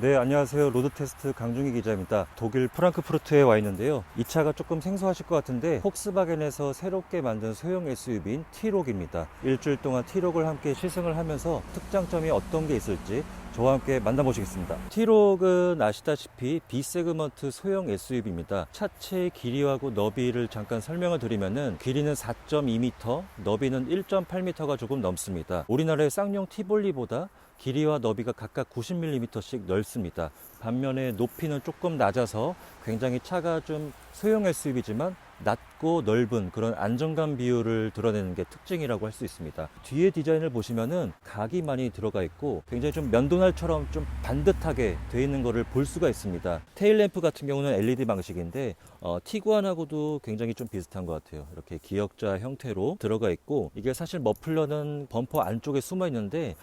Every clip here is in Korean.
네, 안녕하세요. 로드테스트 강중희 기자입니다. 독일 프랑크푸르트에 와 있는데요. 이 차가 조금 생소하실 것 같은데 폭스바겐에서 새롭게 만든 소형 SUV인 T-Roc입니다. 일주일 동안 T-Roc을 함께 시승을 하면서 특장점이 어떤 게 있을지 저와 함께 만나보시겠습니다. T-Roc은 아시다시피 B세그먼트 소형 SUV입니다. 차체의 길이하고 너비를 잠깐 설명을 드리면은 길이는 4.2m, 너비는 1.8m가 조금 넘습니다. 우리나라의 쌍용 티볼리보다 길이와 너비가 각각 90mm씩 넓습니다. 반면에 높이는 조금 낮아서 굉장히 차가 좀 소형 SUV지만 낮고 넓은 그런 안정감 비율을 드러내는 게 특징이라고 할 수 있습니다. 뒤에 디자인을 보시면은 각이 많이 들어가 있고 굉장히 좀 면도날처럼 좀 반듯하게 되어 있는 것을 볼 수가 있습니다. 테일램프 같은 경우는 LED 방식인데 티구안하고도 굉장히 좀 비슷한 것 같아요. 이렇게 기역자 형태로 들어가 있고 이게 사실 머플러는 범퍼 안쪽에 숨어 있는데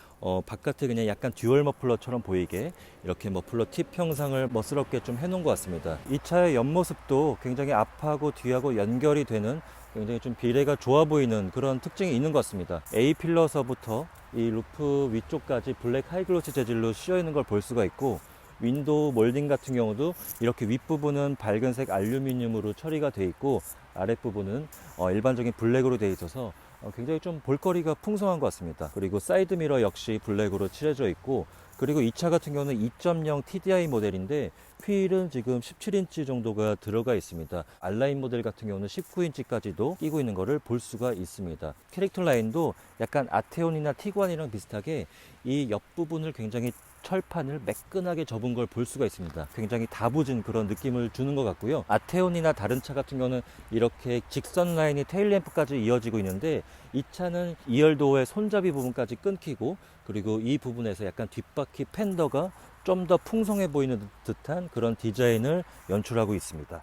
바깥에 그냥 약간 듀얼 머플러처럼 보이게 이렇게 머플러 팁 형상을 멋스럽게 좀 해놓은 것 같습니다. 이 차의 옆모습도 굉장히 앞하고 뒤하고 연결이 되는 굉장히 좀 비례가 좋아 보이는 그런 특징이 있는 것 같습니다. A 필러서부터 이 루프 위쪽까지 블랙 하이글로시 재질로 씌어 있는 걸 볼 수가 있고 윈도우 몰딩 같은 경우도 이렇게 윗부분은 밝은색 알루미늄으로 처리가 되어 있고 아랫부분은 일반적인 블랙으로 되어 있어서 굉장히 좀 볼거리가 풍성한 것 같습니다. 그리고 사이드 미러 역시 블랙으로 칠해져 있고 그리고 이 차 같은 경우는 2.0 TDI 모델인데 휠은 지금 17인치 정도가 들어가 있습니다. 알라인 모델 같은 경우는 19인치까지도 끼고 있는 것을 볼 수가 있습니다. 캐릭터 라인도 약간 아테온이나 티구안이랑 비슷하게 이 옆부분을 굉장히 철판을 매끈하게 접은 걸 볼 수가 있습니다. 굉장히 다부진 그런 느낌을 주는 것 같고요. 아테온이나 다른 차 같은 경우는 이렇게 직선 라인이 테일램프까지 이어지고 있는데 이 차는 2열도어의 손잡이 부분까지 끊기고 그리고 이 부분에서 약간 뒷바퀴 팬더가 좀 더 풍성해 보이는 듯한 그런 디자인을 연출하고 있습니다.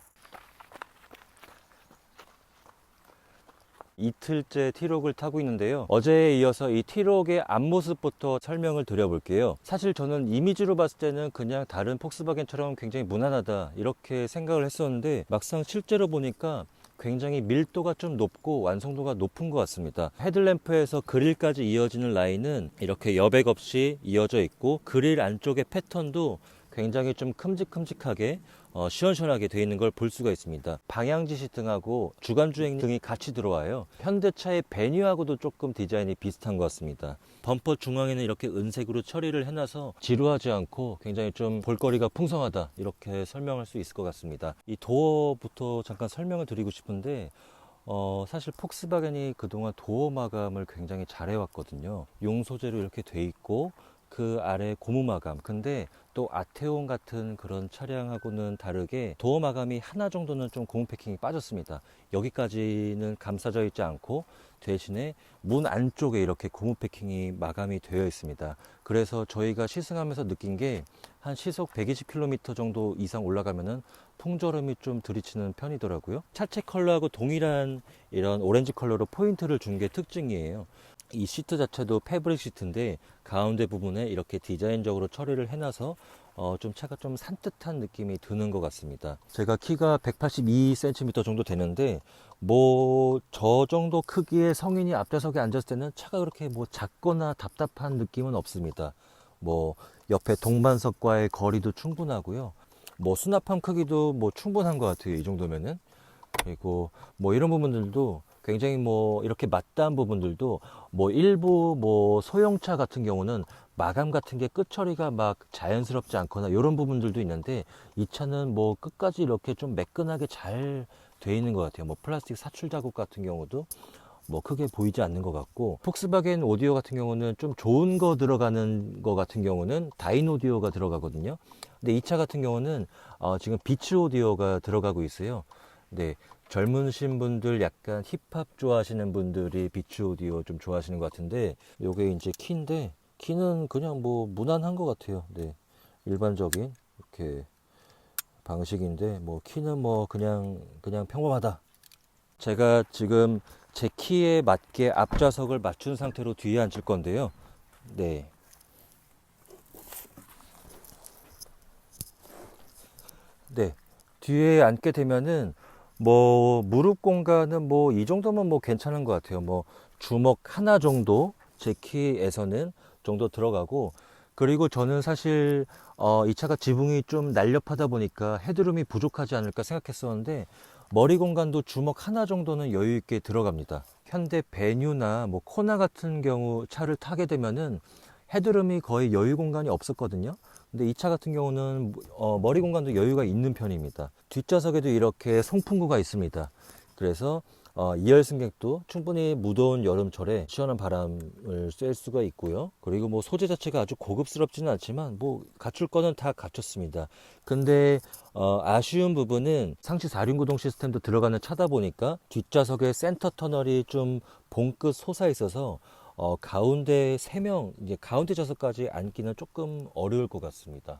이틀째 T-Roc을 타고 있는데요. 어제에 이어서 이 T-Roc의 앞모습부터 설명을 드려볼게요. 사실 저는 이미지로 봤을 때는 그냥 다른 폭스바겐처럼 굉장히 무난하다 이렇게 생각을 했었는데 막상 실제로 보니까 굉장히 밀도가 좀 높고 완성도가 높은 것 같습니다. 헤드램프에서 그릴까지 이어지는 라인은 이렇게 여백 없이 이어져 있고 그릴 안쪽의 패턴도 굉장히 좀 큼직큼직하게 시원시원하게 되어 있는 걸 볼 수가 있습니다. 방향지시 등하고 주간주행 등이 같이 들어와요. 현대차의 베뉴하고도 조금 디자인이 비슷한 것 같습니다. 범퍼 중앙에는 이렇게 은색으로 처리를 해놔서 지루하지 않고 굉장히 좀 볼거리가 풍성하다 이렇게 설명할 수 있을 것 같습니다. 이 도어부터 잠깐 설명을 드리고 싶은데 사실 폭스바겐이 그동안 도어 마감을 굉장히 잘 해왔거든요. 용 소재로 이렇게 돼 있고 그 아래 고무 마감. 근데 또 아테온 같은 그런 차량하고는 다르게 도어 마감이 하나 정도는 좀 고무 패킹이 빠졌습니다. 여기까지는 감싸져 있지 않고 대신에 문 안쪽에 이렇게 고무 패킹이 마감이 되어 있습니다. 그래서 저희가 시승하면서 느낀 게 한 시속 120km 정도 이상 올라가면은 통저음이 좀 들이치는 편이더라고요. 차체 컬러하고 동일한 이런 오렌지 컬러로 포인트를 준 게 특징이에요. 이 시트 자체도 패브릭 시트인데 가운데 부분에 이렇게 디자인적으로 처리를 해놔서 좀 차가 좀 산뜻한 느낌이 드는 것 같습니다. 제가 키가 182cm 정도 되는데 뭐 저 정도 크기의 성인이 앞좌석에 앉았을 때는 차가 그렇게 뭐 작거나 답답한 느낌은 없습니다. 뭐 옆에 동반석과의 거리도 충분하고요. 뭐 수납함 크기도 뭐 충분한 것 같아요. 이 정도면은. 그리고 뭐 이런 부분들도 굉장히 뭐 이렇게 맞닿은 부분들도 뭐 일부 뭐 소형차 같은 경우는 마감 같은 게 끝 처리가 막 자연스럽지 않거나 이런 부분들도 있는데 이 차는 뭐 끝까지 이렇게 좀 매끈하게 잘 돼 있는 것 같아요. 뭐 플라스틱 사출 자국 같은 경우도 뭐 크게 보이지 않는 것 같고 폭스바겐 오디오 같은 경우는 좀 좋은 거 들어가는 거 같은 경우는 다인 오디오가 들어가거든요. 근데 이 차 같은 경우는 지금 비츠 오디오가 들어가고 있어요. 네, 젊으신 분들 약간 힙합 좋아하시는 분들이 비츠 오디오 좀 좋아하시는 것 같은데 요게 이제 키인데 키는 그냥 뭐 무난한 것 같아요. 네, 일반적인 이렇게 방식인데 뭐 키는 뭐 그냥 평범하다. 제가 지금 제 키에 맞게 앞좌석을 맞춘 상태로 뒤에 앉을 건데요. 네. 네. 뒤에 앉게 되면은 뭐 무릎 공간은 뭐 이 정도면 뭐 괜찮은 것 같아요. 뭐 주먹 하나 정도 제 키에서는 정도 들어가고 그리고 저는 사실 이 차가 지붕이 좀 날렵하다 보니까 헤드룸이 부족하지 않을까 생각했었는데 머리 공간도 주먹 하나 정도는 여유 있게 들어갑니다. 현대 베뉴나 뭐 코나 같은 경우 차를 타게 되면은 헤드룸이 거의 여유 공간이 없었거든요. 근데 이 차 같은 경우는 머리 공간도 여유가 있는 편입니다. 뒷좌석에도 이렇게 송풍구가 있습니다. 그래서 2열 승객도 충분히 무더운 여름철에 시원한 바람을 쐴 수가 있고요. 그리고 뭐 소재 자체가 아주 고급스럽지는 않지만 뭐 갖출 거는 다 갖췄습니다. 근데 아쉬운 부분은 상시 4륜 구동 시스템도 들어가는 차다 보니까 뒷좌석에 센터 터널이 좀 봉끝 솟아 있어서 가운데 3명, 이제 가운데 좌석까지 앉기는 조금 어려울 것 같습니다.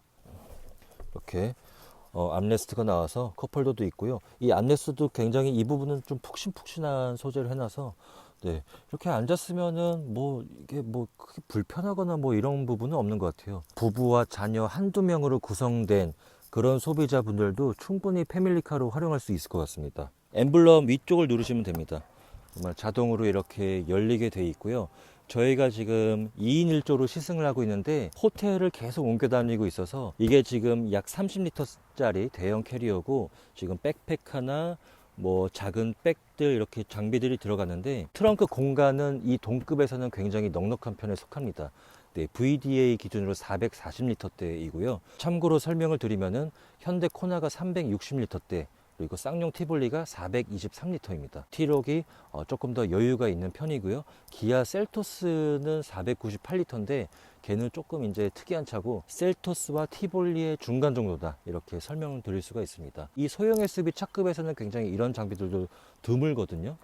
이렇게 암레스트가 나와서 컵홀더도 있고요. 이 암레스트도 굉장히 이 부분은 좀 푹신푹신한 소재를 해놔서 네, 이렇게 앉았으면은 뭐 이게 뭐 크게 불편하거나 뭐 이런 부분은 없는 것 같아요. 부부와 자녀 한두 명으로 구성된 그런 소비자분들도 충분히 패밀리카로 활용할 수 있을 것 같습니다. 엠블럼 위쪽을 누르시면 됩니다. 정말 자동으로 이렇게 열리게 돼 있고요. 저희가 지금 2인 1조로 시승을 하고 있는데 호텔을 계속 옮겨 다니고 있어서 이게 지금 약 30리터짜리 대형 캐리어고 지금 백팩 하나 뭐 작은 백들 이렇게 장비들이 들어갔는데 트렁크 공간은 이 동급에서는 굉장히 넉넉한 편에 속합니다. 네, VDA 기준으로 440리터대이고요. 참고로 설명을 드리면은 현대 코나가 360리터대 그리고 쌍용 티볼리가 423리터입니다. T-Roc이 조금 더 여유가 있는 편이고요. 기아 셀토스는 498리터인데 걔는 조금 이제 특이한 차고 셀토스와 티볼리의 중간 정도다 이렇게 설명을 드릴 수가 있습니다. 이 소형 SUV 차급에서는 굉장히 이런 장비들도 드물거든요.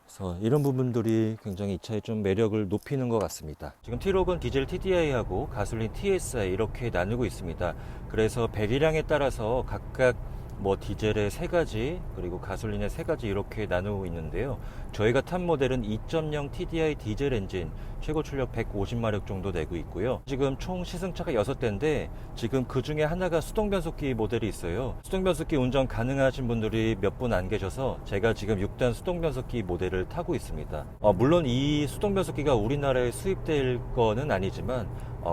그래서 이런 부분들이 굉장히 이 차의 좀 매력을 높이는 것 같습니다. 지금 T-Roc은 디젤 TDI하고 가솔린 TSI 이렇게 나누고 있습니다. 그래서 배기량에 따라서 각각 뭐 디젤의 3가지 그리고 가솔린의 3가지 이렇게 나누고 있는데요. 저희가 탄 모델은 2.0 TDI 디젤 엔진 최고 출력 150마력 정도 내고 있고요. 지금 총 시승차가 6대인데 지금 그 중에 하나가 수동 변속기 모델이 있어요. 수동 변속기 운전 가능하신 분들이 몇 분 안 계셔서 제가 지금 6단 수동 변속기 모델을 타고 있습니다. 물론 이 수동 변속기가 우리나라에 수입될 거는 아니지만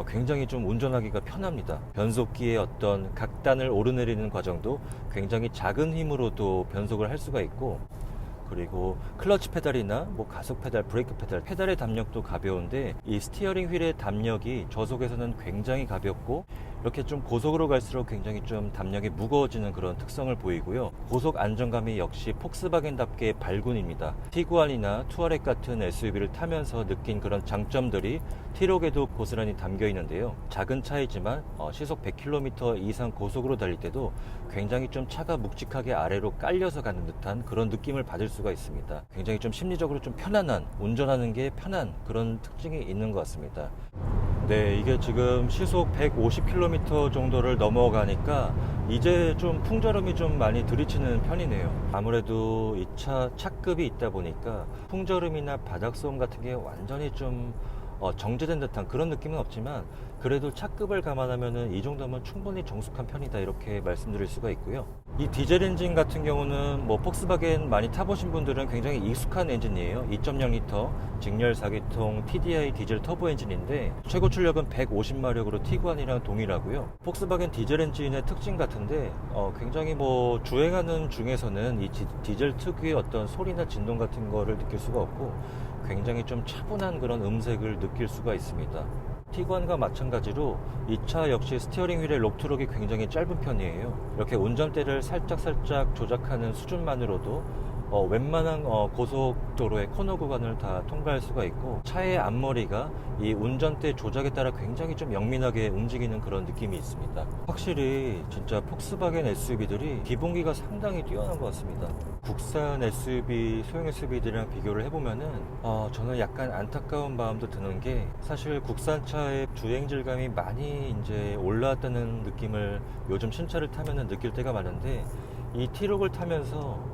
굉장히 좀 운전하기가 편합니다. 변속기의 어떤 각단을 오르내리는 과정도 굉장히 작은 힘으로도 변속을 할 수가 있고 그리고 클러치 페달이나 뭐 가속 페달, 브레이크 페달, 페달의 담력도 가벼운데 이 스티어링 휠의 담력이 저속에서는 굉장히 가볍고 이렇게 좀 고속으로 갈수록 굉장히 좀 담력이 무거워지는 그런 특성을 보이고요. 고속 안정감이 역시 폭스바겐답게 발군입니다. 티구안이나 투아렉 같은 SUV를 타면서 느낀 그런 장점들이 T-Roc에도 고스란히 담겨 있는데요. 작은 차이지만 시속 100km 이상 고속으로 달릴 때도 굉장히 좀 차가 묵직하게 아래로 깔려서 가는 듯한 그런 느낌을 받을 수가 있습니다. 굉장히 좀 심리적으로 좀 편안한, 운전하는 게 편한 그런 특징이 있는 것 같습니다. 네, 이게 지금 시속 150km 정도를 넘어가니까 이제 좀 풍절음이 좀 많이 들이치는 편이네요. 아무래도 이 차급이 있다 보니까 풍절음이나 바닥소음 같은 게 완전히 좀 정제된 듯한 그런 느낌은 없지만 그래도 차급을 감안하면 이 정도면 충분히 정숙한 편이다 이렇게 말씀드릴 수가 있고요. 이 디젤 엔진 같은 경우는 뭐 폭스바겐 많이 타보신 분들은 굉장히 익숙한 엔진이에요. 2.0L 직렬 4기통 TDI 디젤 터보 엔진인데 최고 출력은 150마력으로 티구안이랑 동일하고요. 폭스바겐 디젤 엔진의 특징 같은데 굉장히 뭐 주행하는 중에서는 이 디젤 특유의 어떤 소리나 진동 같은 거를 느낄 수가 없고 굉장히 좀 차분한 그런 음색을 느낄 수가 있습니다. 티구안과 마찬가지로 이 차 역시 스티어링 휠의 록트록이 굉장히 짧은 편이에요. 이렇게 운전대를 살짝 조작하는 수준만으로도 웬만한 고속도로의 코너 구간을 다 통과할 수가 있고 차의 앞머리가 이 운전대 조작에 따라 굉장히 좀 영민하게 움직이는 그런 느낌이 있습니다. 확실히 진짜 폭스바겐 SUV들이 기본기가 상당히 뛰어난 것 같습니다. 국산 SUV, 소형 SUV들이랑 비교를 해보면은 저는 약간 안타까운 마음도 드는 게 사실 국산차의 주행 질감이 많이 이제 올라왔다는 느낌을 요즘 신차를 타면은 느낄 때가 많은데 이 T-Roc을 타면서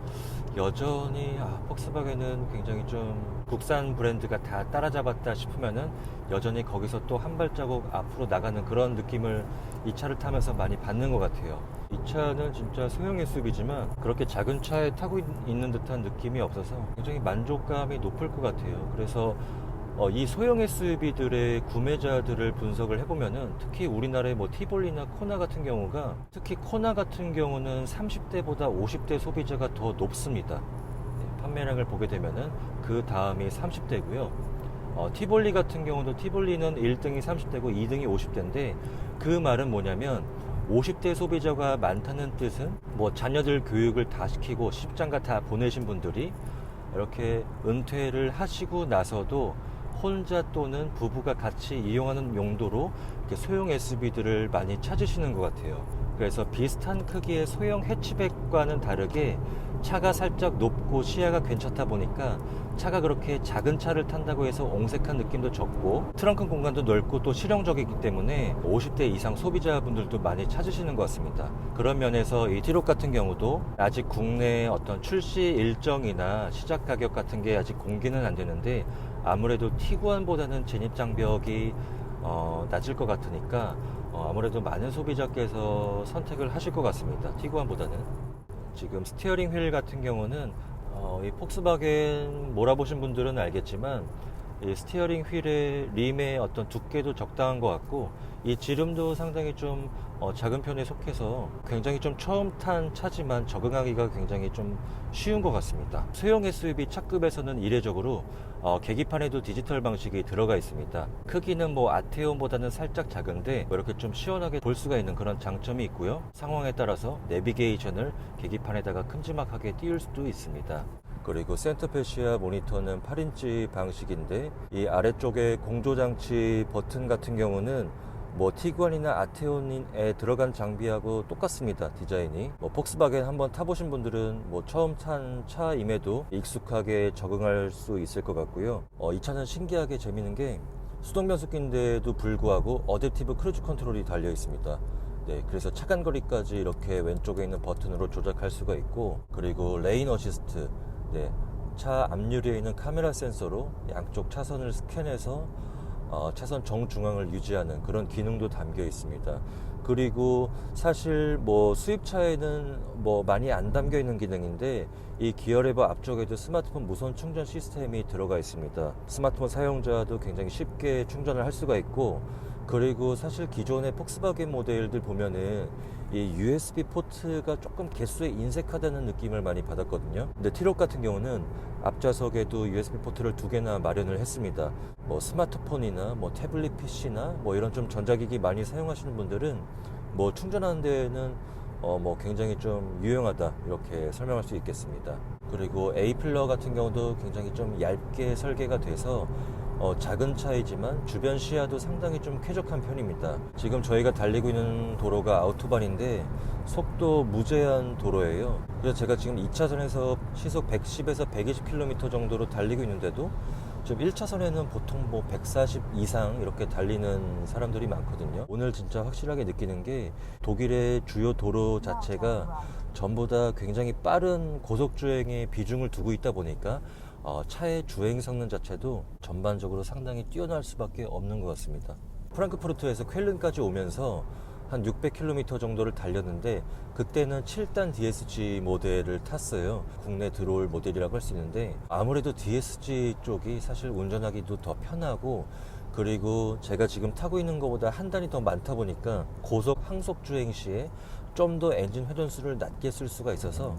여전히 폭스바겐은 굉장히 좀 국산 브랜드가 다 따라잡았다 싶으면은 여전히 거기서 또 한 발자국 앞으로 나가는 그런 느낌을 이 차를 타면서 많이 받는 것 같아요. 이 차는 진짜 소형 SUV지만 그렇게 작은 차에 타고 있는 듯한 느낌이 없어서 굉장히 만족감이 높을 것 같아요. 그래서 이 소형 SUV들의 구매자들을 분석을 해보면은 특히 우리나라의 뭐 티볼리나 코나 같은 경우가, 특히 코나 같은 경우는 30대보다 50대 소비자가 더 높습니다. 판매량을 보게 되면은 그 다음이 30대고요. 티볼리 같은 경우도 티볼리는 1등이 30대고 2등이 50대인데, 그 말은 뭐냐면 50대 소비자가 많다는 뜻은 뭐 자녀들 교육을 다 시키고 시집장가 다 보내신 분들이 이렇게 은퇴를 하시고 나서도 혼자 또는 부부가 같이 이용하는 용도로 이렇게 소형 SUV들을 많이 찾으시는 것 같아요. 그래서 비슷한 크기의 소형 해치백과는 다르게 차가 살짝 높고 시야가 괜찮다 보니까 차가 그렇게 작은 차를 탄다고 해서 옹색한 느낌도 적고 트렁크 공간도 넓고 또 실용적이기 때문에 50대 이상 소비자분들도 많이 찾으시는 것 같습니다. 그런 면에서 이 T-Roc 같은 경우도 아직 국내 어떤 출시 일정이나 시작 가격 같은 게 아직 공개는 안 되는데, 아무래도 Tiguan보다는 진입 장벽이 낮을 것 같으니까 아무래도 많은 소비자께서 선택을 하실 것 같습니다. Tiguan보다는. 지금 스티어링 휠 같은 경우는 이 폭스바겐 몰아보신 분들은 알겠지만 이 스티어링 휠의 림의 어떤 두께도 적당한 것 같고, 이 지름도 상당히 좀 작은 편에 속해서 굉장히 좀 처음 탄 차지만 적응하기가 굉장히 좀 쉬운 것 같습니다. 소형 SUV 차급에서는 이례적으로 계기판에도 디지털 방식이 들어가 있습니다. 크기는 뭐 아테온보다는 살짝 작은데 이렇게 좀 시원하게 볼 수가 있는 그런 장점이 있고요. 상황에 따라서 내비게이션을 계기판에다가 큼지막하게 띄울 수도 있습니다. 그리고 센터페시아 모니터는 8인치 방식인데, 이 아래쪽에 공조장치 버튼 같은 경우는 뭐 티구안이나 아테온에 들어간 장비하고 똑같습니다. 디자인이. 뭐 폭스바겐 한번 타보신 분들은 뭐 처음 탄 차임에도 익숙하게 적응할 수 있을 것 같고요. 이 차는 신기하게 재밌는 게 수동 변속기인데도 불구하고 어댑티브 크루즈 컨트롤이 달려 있습니다. 네, 그래서 차간거리까지 이렇게 왼쪽에 있는 버튼으로 조작할 수가 있고, 그리고 레인 어시스트, 네, 차 앞유리에 있는 카메라 센서로 양쪽 차선을 스캔해서 차선 정중앙을 유지하는 그런 기능도 담겨 있습니다. 그리고 사실 뭐 수입차에는 뭐 많이 안 담겨 있는 기능인데, 이 기어레버 앞쪽에도 스마트폰 무선 충전 시스템이 들어가 있습니다. 스마트폰 사용자도 굉장히 쉽게 충전을 할 수가 있고, 그리고 사실 기존의 폭스바겐 모델들 보면은 이 USB 포트가 조금 개수에 인색하다는 느낌을 많이 받았거든요. 근데 T-Roc 같은 경우는 앞좌석에도 USB 포트를 2개나 마련을 했습니다. 뭐 스마트폰이나 뭐 태블릿 PC나 뭐 이런 좀 전자기기 많이 사용하시는 분들은 뭐 충전하는 데는 뭐 굉장히 좀 유용하다, 이렇게 설명할 수 있겠습니다. 그리고 A필러 같은 경우도 굉장히 좀 얇게 설계가 돼서 작은 차이지만 주변 시야도 상당히 좀 쾌적한 편입니다. 지금 저희가 달리고 있는 도로가 아우토반인데 속도 무제한 도로예요. 그래서 제가 지금 2차선에서 시속 110에서 120km 정도로 달리고 있는데도 지금 1차선에는 보통 뭐 140 이상 이렇게 달리는 사람들이 많거든요. 오늘 진짜 확실하게 느끼는 게 독일의 주요 도로 자체가 전부 다 굉장히 빠른 고속주행에 비중을 두고 있다 보니까 차의 주행 성능 자체도 전반적으로 상당히 뛰어날 수밖에 없는 것 같습니다. 프랑크푸르트에서 쾰른까지 오면서 한 600km 정도를 달렸는데, 그때는 7단 DSG 모델을 탔어요. 국내 들어올 모델이라고 할 수 있는데, 아무래도 DSG 쪽이 사실 운전하기도 더 편하고, 그리고 제가 지금 타고 있는 것보다 한 단이 더 많다 보니까 고속 항속 주행 시에 좀 더 엔진 회전수를 낮게 쓸 수가 있어서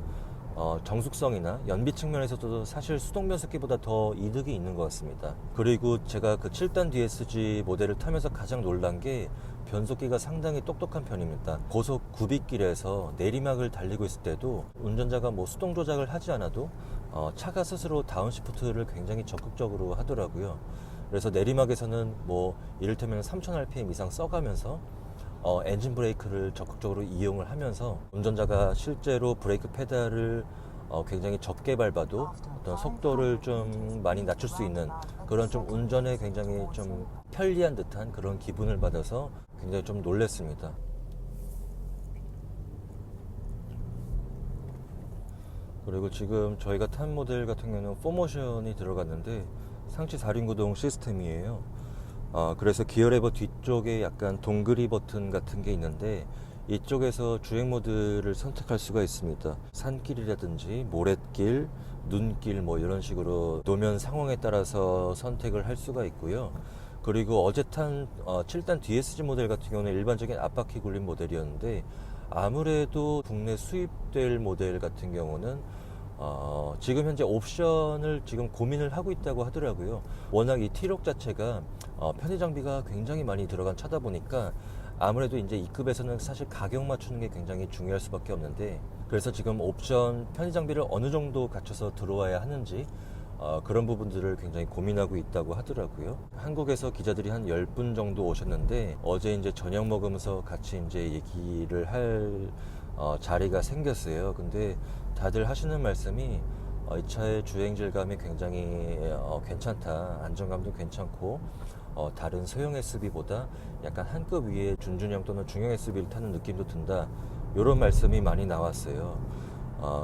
정숙성이나 연비 측면에서도 사실 수동 변속기보다 더 이득이 있는 것 같습니다. 그리고 제가 그 7단 DSG 모델을 타면서 가장 놀란 게 변속기가 상당히 똑똑한 편입니다. 고속 굽이길에서 내리막을 달리고 있을 때도 운전자가 뭐 수동 조작을 하지 않아도 차가 스스로 다운시프트를 굉장히 적극적으로 하더라고요. 그래서 내리막에서는 뭐 이를테면 3000rpm 이상 써가면서 엔진 브레이크를 적극적으로 이용을 하면서 운전자가 실제로 브레이크 페달을 굉장히 적게 밟아도 어떤 속도를 좀 많이 낮출 수 있는 그런 좀 운전에 굉장히 좀 편리한 듯한 그런 기분을 받아서 굉장히 좀 놀랐습니다. 그리고 지금 저희가 탄 모델 같은 경우는 4모션이 들어갔는데 상시 4륜구동 시스템이에요. 그래서 기어레버 뒤쪽에 약간 동그리 버튼 같은 게 있는데, 이쪽에서 주행 모드를 선택할 수가 있습니다. 산길이라든지 모랫길, 눈길 뭐 이런 식으로 노면 상황에 따라서 선택을 할 수가 있고요. 그리고 어제 탄 7단 DSG 모델 같은 경우는 일반적인 앞바퀴 굴림 모델이었는데, 아무래도 국내 수입될 모델 같은 경우는 지금 현재 옵션을 지금 고민을 하고 있다고 하더라고요. 워낙 이 T-록 자체가 편의 장비가 굉장히 많이 들어간 차다 보니까 아무래도 이제 이급에서는 사실 가격 맞추는 게 굉장히 중요할 수밖에 없는데, 그래서 지금 옵션 편의 장비를 어느 정도 갖춰서 들어와야 하는지 그런 부분들을 굉장히 고민하고 있다고 하더라고요. 한국에서 기자들이 한 10분 정도 오셨는데, 어제 이제 저녁 먹으면서 같이 이제 얘기를 할 자리가 생겼어요. 근데 다들 하시는 말씀이 이 차의 주행 질감이 굉장히 괜찮다, 안정감도 괜찮고 다른 소형 SUV보다 약간 한 급 위에 준준형 또는 중형 SUV를 타는 느낌도 든다, 이런 말씀이 많이 나왔어요.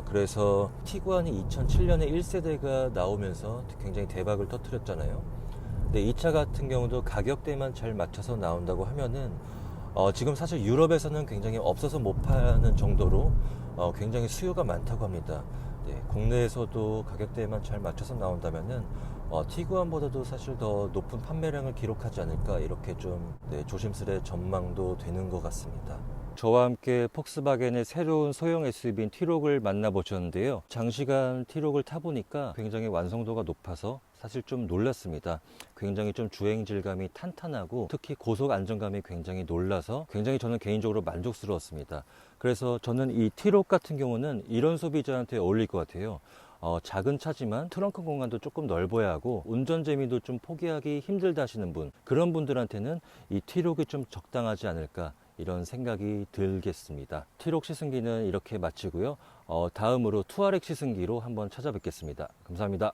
그래서 티구안이 2007년에 1세대가 나오면서 굉장히 대박을 터뜨렸잖아요. 근데 이 차 같은 경우도 가격대만 잘 맞춰서 나온다고 하면은 지금 사실 유럽에서는 굉장히 없어서 못 파는 정도로 굉장히 수요가 많다고 합니다. 네, 국내에서도 가격대만 잘 맞춰서 나온다면은 티구안보다도 사실 더 높은 판매량을 기록하지 않을까, 이렇게 좀 조심스레 전망도 되는 것 같습니다. 저와 함께 폭스바겐의 새로운 소형 SUV인 T-록을 만나보셨는데요. 장시간 T-록을 타보니까 굉장히 완성도가 높아서 사실 좀 놀랐습니다. 굉장히 좀 주행 질감이 탄탄하고 특히 고속 안정감이 굉장히 놀라서 굉장히 저는 개인적으로 만족스러웠습니다. 그래서 저는 이 T-록 같은 경우는 이런 소비자한테 어울릴 것 같아요. 작은 차지만 트렁크 공간도 조금 넓어야 하고 운전 재미도 좀 포기하기 힘들다 하시는 분, 그런 분들한테는 이 T-록이 좀 적당하지 않을까, 이런 생각이 들겠습니다. T-록 시승기는 이렇게 마치고요. 다음으로 투아렉 시승기로 한번 찾아뵙겠습니다. 감사합니다.